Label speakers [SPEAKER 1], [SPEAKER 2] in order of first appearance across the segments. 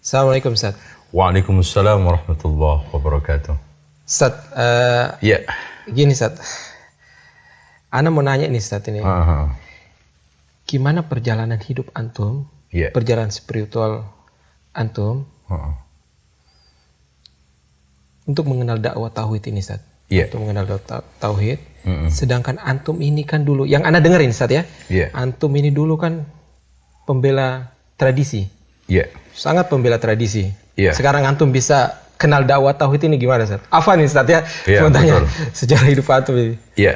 [SPEAKER 1] Assalamualaikum Ustaz.
[SPEAKER 2] Waalaikumsalam warahmatullahi wabarakatuh.
[SPEAKER 1] Ustaz,
[SPEAKER 2] Ya.
[SPEAKER 1] gini Ustaz. Ana mau nanya nih Ustaz ini. Gimana perjalanan hidup antum,
[SPEAKER 2] Ya.
[SPEAKER 1] perjalanan spiritual antum untuk mengenal dakwah tauhid ini Ustaz?
[SPEAKER 2] Ya.
[SPEAKER 1] Untuk mengenal dakwah tauhid. Sedangkan antum ini kan dulu, yang Ana dengerin Ustaz ya.
[SPEAKER 2] Ya.
[SPEAKER 1] Antum ini dulu kan pembela tradisi.
[SPEAKER 2] Ya.
[SPEAKER 1] Sangat pembela tradisi.
[SPEAKER 2] Iya.
[SPEAKER 1] Sekarang antum bisa kenal dakwah tauhid ini gimana, Ustaz? Apa nih, Ustaz ya?
[SPEAKER 2] Iya,
[SPEAKER 1] Mau tanya
[SPEAKER 2] betul.
[SPEAKER 1] sejarah hidup antum ini.
[SPEAKER 2] Ya.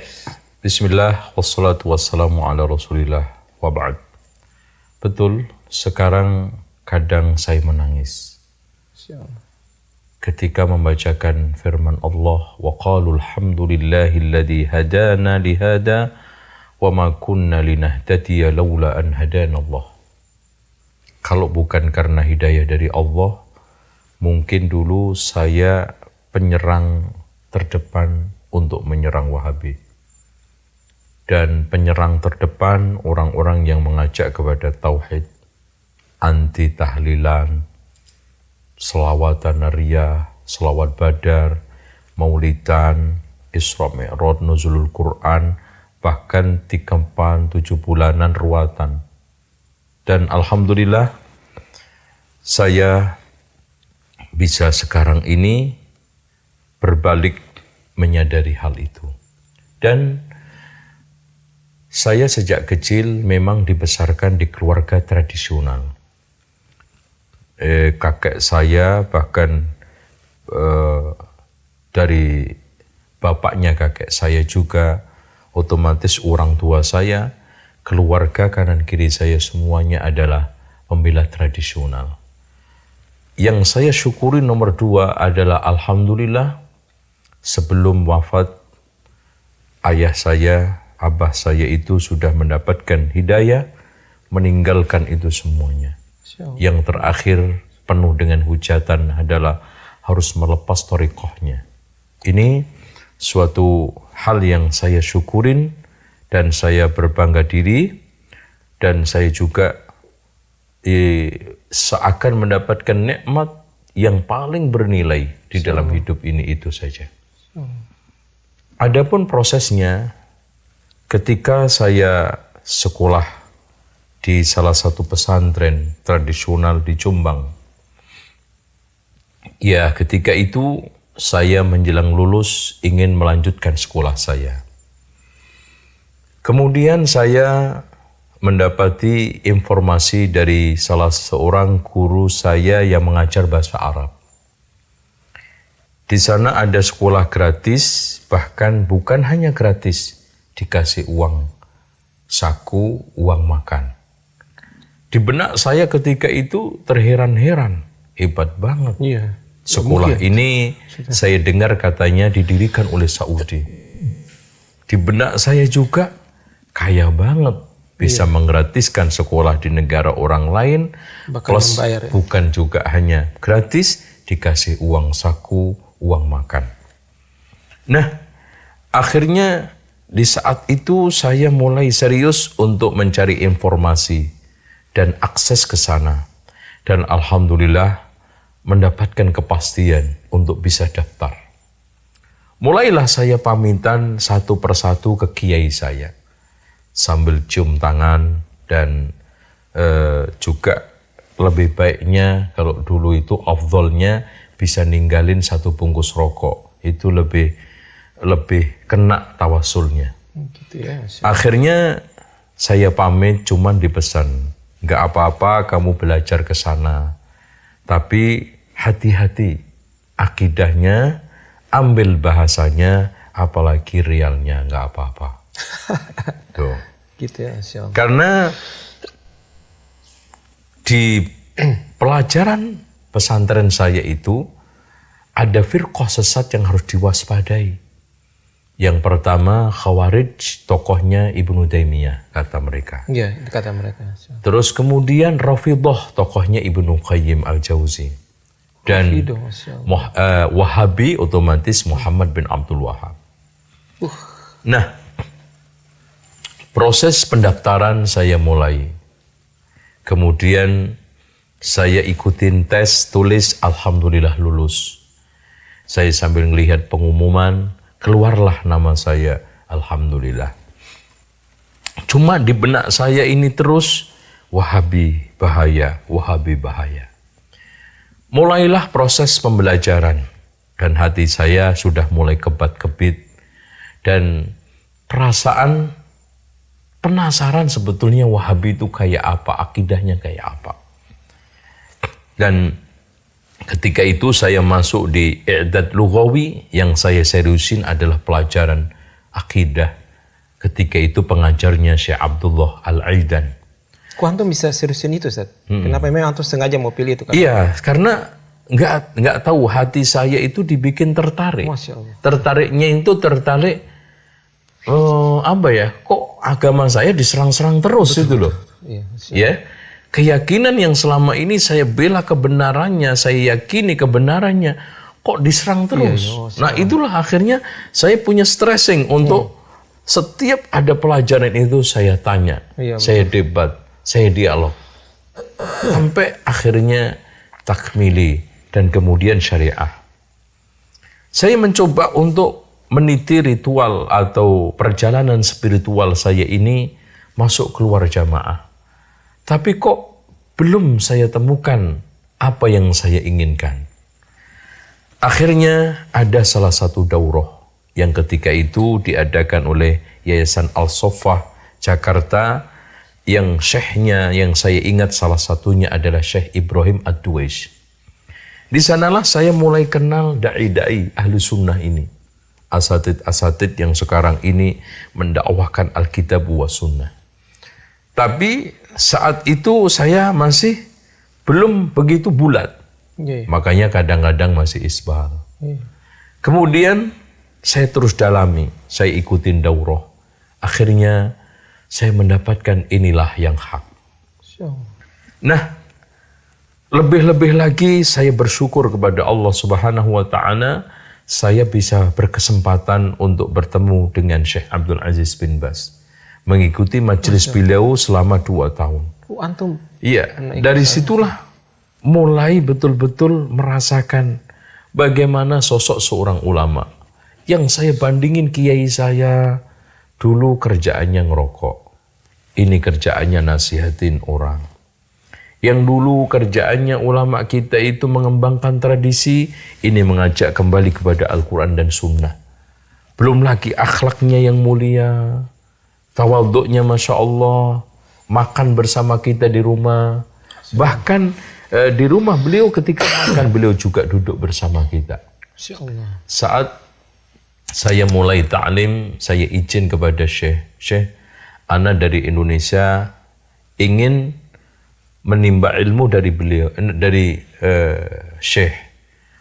[SPEAKER 2] Bismillah wassalatu wassalamu ala Rasulillah wa ba'd. Betul, sekarang kadang saya menangis ketika membacakan firman Allah, wa qalu alhamdulillahilladzi hadana lihada wa ma kunna linahtadiya laula an hadana Allah. Kalau bukan karena hidayah dari Allah, mungkin dulu saya penyerang terdepan untuk menyerang Wahabi. Dan penyerang terdepan orang-orang yang mengajak kepada tauhid, anti tahlilan, selawatan nariyah, selawat badar, maulidan, Isra Mi'raj, nuzulul Quran, bahkan 7 bulanan ruatan. Dan alhamdulillah saya bisa sekarang ini berbalik menyadari hal itu. Dan saya sejak kecil memang dibesarkan di keluarga tradisional. Kakek saya bahkan dari bapaknya kakek saya juga, otomatis orang tua saya, keluarga kanan kiri saya semuanya adalah pembela tradisional. Yang saya syukuri nomor 2 adalah alhamdulillah sebelum wafat ayah saya, abah saya itu sudah mendapatkan hidayah, meninggalkan itu semuanya. Yang terakhir penuh dengan hujatan adalah harus melepas thariqahnya. Ini suatu hal yang saya syukurin dan saya berbangga diri, dan saya juga seakan mendapatkan nikmat yang paling bernilai di dalam hidup ini, itu saja. Adapun prosesnya, ketika saya sekolah di salah satu pesantren tradisional di Jombang, ya ketika itu saya menjelang lulus ingin melanjutkan sekolah saya. Kemudian saya mendapati informasi dari salah seorang guru saya yang mengajar bahasa Arab. Di sana ada sekolah gratis, bahkan bukan hanya gratis, dikasih uang saku, uang makan. Di benak saya ketika itu terheran-heran, hebat banget.
[SPEAKER 1] Iya.
[SPEAKER 2] Sekolah ini saya dengar katanya didirikan oleh Saudi. Di benak saya juga kaya banget, bisa menggratiskan sekolah di negara orang lain,
[SPEAKER 1] Bakal
[SPEAKER 2] plus
[SPEAKER 1] membayar, ya.
[SPEAKER 2] bukan juga hanya gratis, dikasih uang saku, uang makan. Nah, akhirnya di saat itu saya mulai serius untuk mencari informasi dan akses ke sana. Dan alhamdulillah mendapatkan kepastian untuk bisa daftar. Mulailah saya pamitan satu persatu ke kiai saya, sambil cium tangan, dan juga lebih baiknya kalau dulu itu afdolnya bisa ninggalin 1 bungkus rokok, itu lebih kena tawasulnya.
[SPEAKER 1] Gitu ya.
[SPEAKER 2] Akhirnya saya pamit, cuman dipesan, nggak apa-apa kamu belajar ke sana, tapi hati-hati akidahnya, ambil bahasanya, apalagi realnya, nggak apa-apa. Tuh.
[SPEAKER 1] Gitu ya, insyaallah.
[SPEAKER 2] Karena di pelajaran pesantren saya itu ada firqah sesat yang harus diwaspadai. Yang pertama Khawarij, tokohnya Ibnu Taimiyah, kata mereka.
[SPEAKER 1] Iya, itu kata mereka.
[SPEAKER 2] Terus kemudian Rafidhah, tokohnya Ibnu Qayyim Al-Jauzi. Dan Wahabi otomatis Muhammad bin Abdul Wahab. Nah, proses pendaftaran saya mulai. Kemudian Saya ikutin tes, tulis, alhamdulillah lulus. Saya sambil melihat pengumuman, keluarlah nama saya, alhamdulillah. Cuma di benak saya ini terus, Wahabi bahaya, Wahabi bahaya. Mulailah proses pembelajaran dan hati saya sudah mulai kebat-kebit dan perasaan penasaran sebetulnya Wahabi itu kayak apa, akidahnya kayak apa. Dan ketika itu saya masuk di i'dad lughawi, yang saya seriusin adalah pelajaran akidah. Ketika itu pengajarnya Syekh Abdullah Al-Aidan.
[SPEAKER 1] Kok antum bisa seriusin itu, Ustaz? Kenapa memang antum sengaja mau pilih itu kan?
[SPEAKER 2] Iya, karena nggak tahu hati saya itu dibikin tertarik.
[SPEAKER 1] Masya Allah.
[SPEAKER 2] Tertariknya itu tertarik apa ya? Kok agama saya diserang-serang terus. Betul. Itu loh.
[SPEAKER 1] Iya,
[SPEAKER 2] ya. Keyakinan yang selama ini saya bela kebenarannya, saya yakini kebenarannya, kok diserang terus. Nah itulah akhirnya saya punya stressing untuk setiap ada pelajaran itu saya tanya, saya debat, saya dialog. Sampai akhirnya takmili dan kemudian syariah. Saya mencoba untuk meniti ritual atau perjalanan spiritual saya ini masuk keluar jamaah. Tapi kok belum saya temukan apa yang saya inginkan. Akhirnya ada salah satu daurah yang ketika itu diadakan oleh Yayasan Al-Soffah Jakarta, yang syekhnya yang saya ingat salah satunya adalah Syekh Ibrahim Ad-Duwais. Di sanalah saya mulai kenal dai-dai ahlu sunnah ini. Asatid-asatid yang sekarang ini mendakwahkan Alkitab wa Sunnah. Tapi saat itu saya masih belum begitu bulat. Makanya kadang-kadang masih isbal. Kemudian saya terus dalami, saya ikutin daurah. Akhirnya saya mendapatkan inilah yang hak. Nah, lebih-lebih lagi saya bersyukur kepada Allah Subhanahu wa Ta'ala, saya bisa berkesempatan untuk bertemu dengan Syekh Abdul Aziz bin Baz. Mengikuti majelis beliau selama 2 tahun.
[SPEAKER 1] Antum?
[SPEAKER 2] Iya, dari situlah mulai betul-betul merasakan bagaimana sosok seorang ulama. Yang saya bandingin kiai saya, dulu kerjaannya ngerokok. Ini kerjaannya nasihatin orang. Yang dulu kerjaannya ulama kita itu mengembangkan tradisi, ini mengajak kembali kepada Al-Quran dan Sunnah. Belum lagi akhlaknya yang mulia, tawaduknya Masya Allah, makan bersama kita di rumah. Bahkan di rumah beliau ketika makan, beliau juga duduk bersama kita. Saat saya mulai ta'lim, saya izin kepada Syekh, ana dari Indonesia ingin menimba ilmu dari beliau, dari Syekh.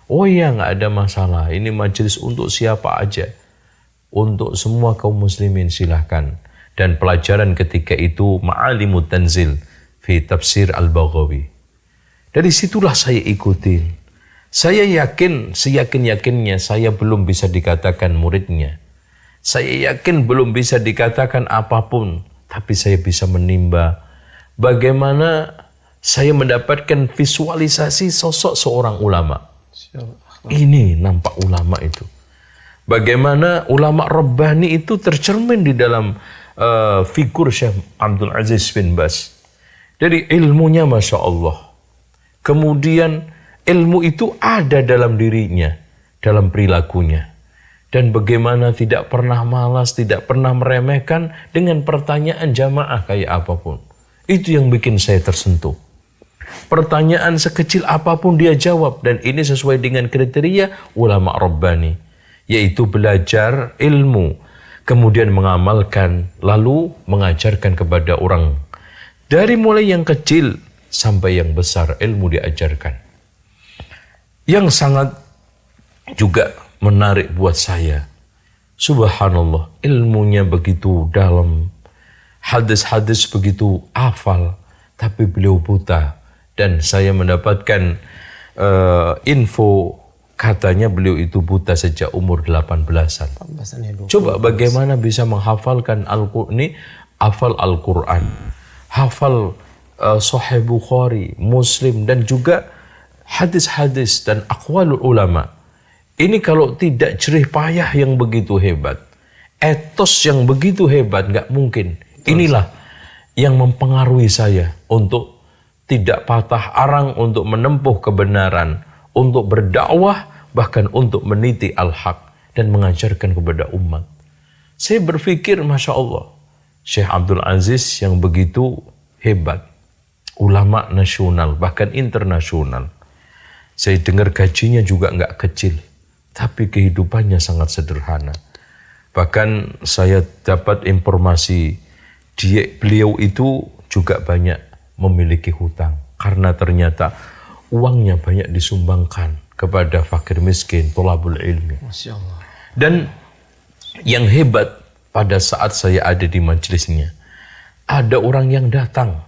[SPEAKER 2] Oh iya, nggak ada masalah. Ini majelis untuk siapa aja, untuk semua kaum muslimin silahkan. Dan pelajaran ketika itu Ma'alimut Tanzil fi Tafsir Al-Baghawi. Dari situlah saya ikutin. Saya yakin, seyakin-yakinnya saya belum bisa dikatakan muridnya. Saya yakin belum bisa dikatakan apapun, tapi saya bisa menimba bagaimana saya mendapatkan visualisasi sosok seorang ulama. Ini nampak ulama itu. Bagaimana ulama Rabbani itu tercermin di dalam figur Syekh Abdul Aziz bin Baz. Dari ilmunya Masya Allah. Kemudian ilmu itu ada dalam dirinya, dalam perilakunya. Dan bagaimana tidak pernah malas, tidak pernah meremehkan dengan pertanyaan jamaah kayak apapun. Itu yang bikin saya tersentuh. Pertanyaan sekecil apapun dia jawab, dan ini sesuai dengan kriteria ulama Rabbani, yaitu belajar ilmu, kemudian mengamalkan, lalu mengajarkan kepada orang. Dari mulai yang kecil sampai yang besar, ilmu diajarkan. Yang sangat juga menarik buat saya, subhanallah, ilmunya begitu dalam, hadis-hadis begitu hafal, tapi beliau buta. Dan saya mendapatkan info, katanya beliau itu buta sejak umur 18-an. Coba bagaimana bisa menghafalkan Al-Quran, hafal Al-Quran, hafal Sahih Bukhari, Muslim, dan juga hadis-hadis dan aqwalul ulama. Ini kalau tidak jerih payah yang begitu hebat, etos yang begitu hebat, nggak mungkin. Inilah yang mempengaruhi saya untuk tidak patah arang untuk menempuh kebenaran, untuk berdakwah, bahkan untuk meniti al-haq dan mengajarkan kepada umat. Saya berpikir, Masya Allah, Syekh Abdul Aziz yang begitu hebat, ulama nasional, bahkan internasional. Saya dengar gajinya juga nggak kecil, tapi kehidupannya sangat sederhana. Bahkan saya dapat informasi, beliau itu juga banyak memiliki hutang, karena ternyata uangnya banyak disumbangkan kepada fakir miskin, thalabul ilmi.
[SPEAKER 1] Masya Allah.
[SPEAKER 2] Dan yang hebat, pada saat saya ada di majelisnya, ada orang yang datang,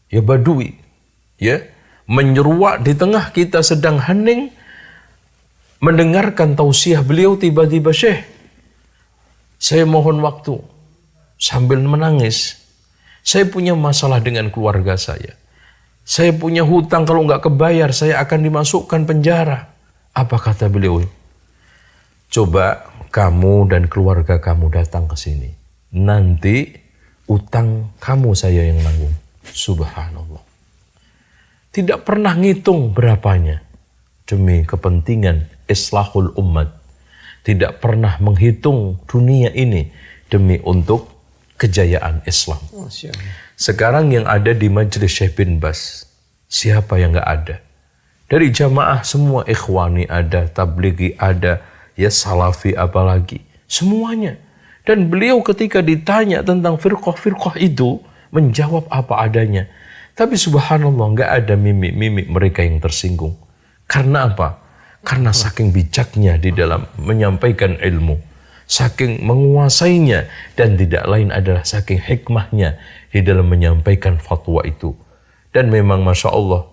[SPEAKER 2] ya badui, ya, menyeruak di tengah kita sedang hening, mendengarkan tausiah beliau, tiba-tiba, Syekh, saya mohon waktu, sambil menangis. Saya punya masalah dengan keluarga saya. Saya punya hutang, kalau nggak kebayar, saya akan dimasukkan penjara. Apa kata beliau? Coba kamu dan keluarga kamu datang ke sini. Nanti utang kamu saya yang nanggung. Subhanallah. Tidak pernah ngitung berapanya. Demi kepentingan islahul umat. Tidak pernah menghitung dunia ini demi untuk kejayaan Islam. Sekarang yang ada di majelis Syekh bin Baz, siapa yang nggak ada? Dari jamaah semua, ikhwani ada, tablighi ada, ya salafi apalagi, semuanya. Dan beliau ketika ditanya tentang firqah-firqah itu, menjawab apa adanya. Tapi subhanallah, nggak ada mimik-mimik mereka yang tersinggung. Karena apa? Karena saking bijaknya di dalam menyampaikan ilmu, saking menguasainya, dan tidak lain adalah saking hikmahnya di dalam menyampaikan fatwa itu. Dan memang Masya Allah,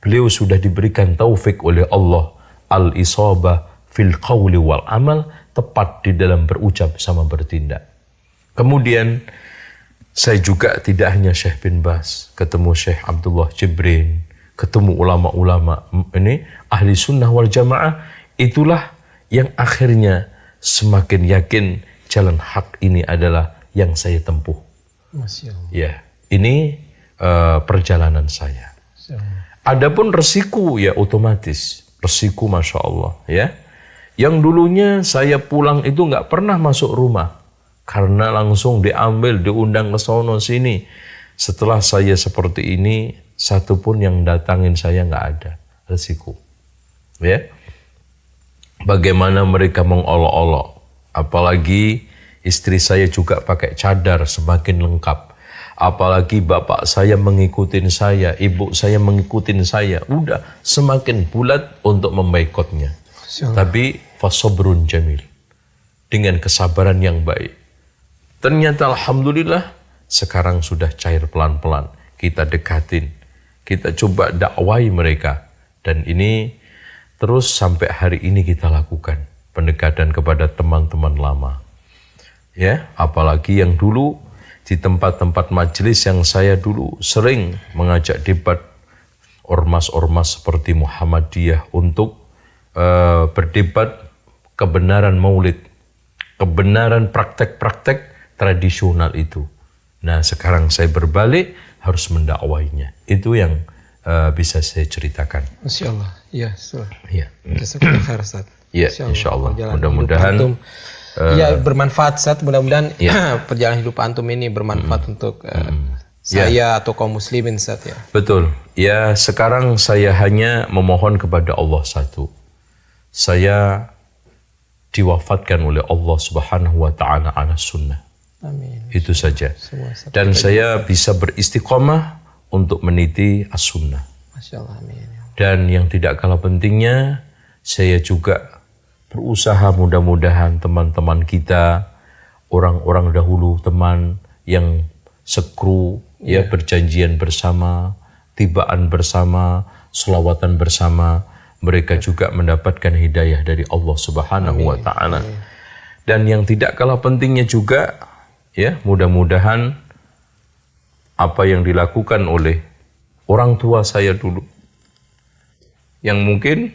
[SPEAKER 2] beliau sudah diberikan taufik oleh Allah, al-isabah fil qawli wal amal, tepat di dalam berucap sama bertindak. Kemudian saya juga tidak hanya Syekh bin Baz, ketemu Syekh Abdullah Jibrin, ketemu ulama-ulama ini ahli sunnah wal jamaah. Itulah yang akhirnya semakin yakin jalan hak ini adalah yang saya tempuh.
[SPEAKER 1] Masya Allah.
[SPEAKER 2] Ya, ini perjalanan saya. Adapun resiko, ya otomatis resiko, Masya Allah, ya. Yang dulunya saya pulang itu nggak pernah masuk rumah, karena langsung diambil, diundang ke sono sini. Setelah saya seperti ini, satu pun yang datangin saya nggak ada. Resiko, ya. Bagaimana mereka mengolok-olok, apalagi istri saya juga pakai cadar, semakin lengkap. Apalagi bapak saya mengikutin saya, ibu saya mengikutin saya, udah semakin bulat untuk memboikotnya. Tapi fasobrun jamil, dengan kesabaran yang baik. Ternyata alhamdulillah sekarang sudah cair pelan-pelan. Kita dekatin, kita coba dakwai mereka, dan ini terus sampai hari ini kita lakukan pendekatan kepada teman-teman lama. Ya, apalagi yang dulu di tempat-tempat majelis yang saya dulu sering mengajak debat ormas-ormas seperti Muhammadiyah untuk berdebat kebenaran maulid, kebenaran praktek-praktek tradisional itu. Nah, sekarang saya berbalik harus mendakwainya. Itu yang bisa saya ceritakan.
[SPEAKER 1] Masya Allah. Ya,
[SPEAKER 2] ya.
[SPEAKER 1] Jazakallah khair, Ustaz.
[SPEAKER 2] Ya, insya Allah. Mudah-mudahan
[SPEAKER 1] ya bermanfaat, Ustaz. Mudah-mudahan perjalanan hidup antum ini bermanfaat untuk saya atau kaum muslimin, Ustaz, ya. Betul.
[SPEAKER 2] Ya, sekarang saya hanya memohon kepada Allah satu. Saya diwafatkan oleh Allah Subhanahu wa taala ala sunnah.
[SPEAKER 1] Amin.
[SPEAKER 2] Itu saja. Dan saya bisa beristiqomah untuk meniti as-sunnah.
[SPEAKER 1] Masya Allah, amin.
[SPEAKER 2] Dan yang tidak kalah pentingnya, saya juga berusaha mudah-mudahan teman-teman kita, orang-orang dahulu, teman yang sekru, ya berjanjian bersama, tibaan bersama, selawatan bersama, mereka juga mendapatkan hidayah dari Allah Subhanahu wa taala. Dan yang tidak kalah pentingnya juga, ya, mudah-mudahan apa yang dilakukan oleh orang tua saya dulu yang mungkin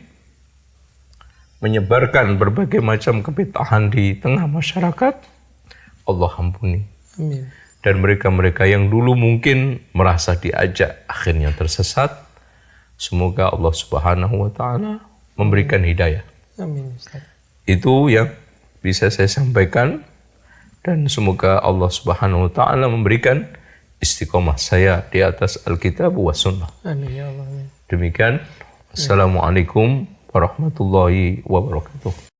[SPEAKER 2] menyebarkan berbagai macam kebid'ahan di tengah masyarakat, Allah ampuni.
[SPEAKER 1] Amin.
[SPEAKER 2] Dan mereka-mereka yang dulu mungkin merasa diajak akhirnya tersesat, semoga Allah Subhanahu wa taala memberikan hidayah.
[SPEAKER 1] Amin, Ustaz.
[SPEAKER 2] Itu yang bisa saya sampaikan, dan semoga Allah Subhanahu wa taala memberikan istiqomah saya di atas Alkitab wa Sunnah.
[SPEAKER 1] Amin ya Allah.
[SPEAKER 2] Demikian. Assalamualaikum warahmatullahi wabarakatuh.